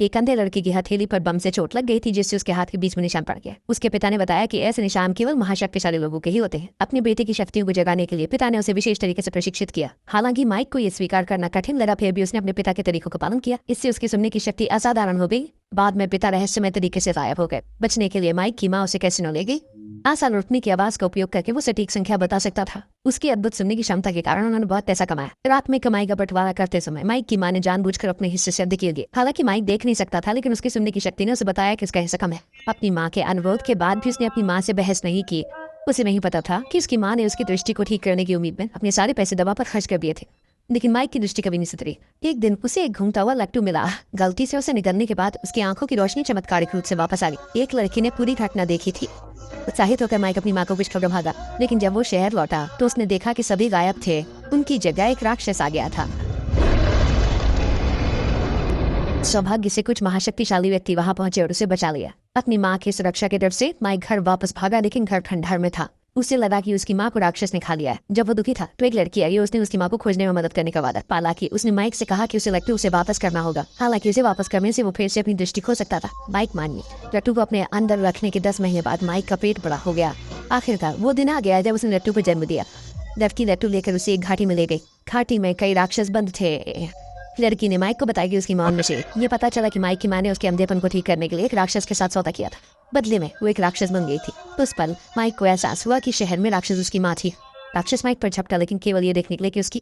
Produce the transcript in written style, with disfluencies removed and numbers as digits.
एक अंधे लड़के की हथेली पर बम से चोट लग गई थी, जिससे उसके हाथ के बीच में निशान पड़ गया। उसके पिता ने बताया कि ऐसे निशान केवल महाशक्तिशाली लोगों के ही होते हैं। अपने बेटे की शक्तियों को जगाने के लिए पिता ने उसे विशेष तरीके से प्रशिक्षित किया। हालांकि माइक को यह स्वीकार करना कठिन लगा, फिर भी उसने अपने पिता के तरीकों का पालन किया। इससे उसकी सुनने की शक्ति असाधारण हो गई। बाद में पिता रहस्यमय तरीके से गायब हो गए। बचने के लिए माइक की माँ उसे कैसीनो ले गई। आसान रोशनी की आवाज का उपयोग करके वो सटीक संख्या बता सकता था। उसकी अद्भुत सुनने की क्षमता के कारण उन्होंने बहुत पैसा कमाया। रात में कमाई का बंटवारा करते समय माइक की माँ ने जानबूझकर अपने हिस्से से अधिक लिए। हालांकि माइक देख नहीं सकता था, लेकिन उसकी सुनने की शक्ति ने उसे बताया कि उसका हिस्सा कम है। अपनी माँ के अनुरोध के बाद भी उसने अपनी माँ से बहस नहीं की। उसे नहीं पता था कि उसकी माँ ने उसकी दृष्टि को ठीक करने की उम्मीद में अपने सारे पैसे दवा पर खर्च कर दिए थे। लेकिन माइक की दृष्टि कभी नहीं सुधरी। एक दिन उसे एक घूमता हुआ लट्टू मिला। गलती से उसे निगलने के बाद उसकी आंखों की रोशनी चमत्कारिक रूप से वापस आ गई। एक लड़की ने पूरी घटना देखी थी। उत्साहित होकर माइक अपनी माँ को कुछ भागा, लेकिन जब वो शहर लौटा तो उसने देखा कि सभी गायब थे। उनकी जगह एक राक्षस आ गया था। सौभाग्य से कुछ महाशक्तिशाली व्यक्ति वहां पहुंचे और उसे बचा लिया। अपनी माँ की सुरक्षा के डर से माइक घर वापस भागा, लेकिन घर खंडहर में था। उसे लगा कि उसकी माँ को राक्षस ने खा लिया है। जब वो दुखी था तो एक लड़की आई। उसने उसकी माँ को खोजने में मदद करने का वादा पाला कि उसने माइक से कहा कि उसे लट्टू उसे वापस करना होगा। हालांकि उसे वापस करने से वो फिर से अपनी दृष्टि खो सकता था। माइक मान ली। लट्टू को अपने अंदर रखने के 10 महीने बाद माइक का पेट बड़ा हो गया। आखिरकार वो दिन आ गया जब उसने लट्टू को जन्म दिया। लड़की लट्टू लेकर उसे एक घाटी में ले गई। घाटी में कई राक्षस बंद थे। लड़की ने माइक को बताया कि उसकी माँ में से ये पता चला कि माइक की माँ ने उसके अंधेपन को ठीक करने के लिए एक राक्षस के साथ सौदा किया था। बदले में वो एक राक्षस बन गई थी। तो उस पल माइक को एहसास हुआ कि शहर में राक्षस उसकी माँ थी। राक्षस माइक पर झपटा, लेकिन केवल ये देखने के लिए कि उसकी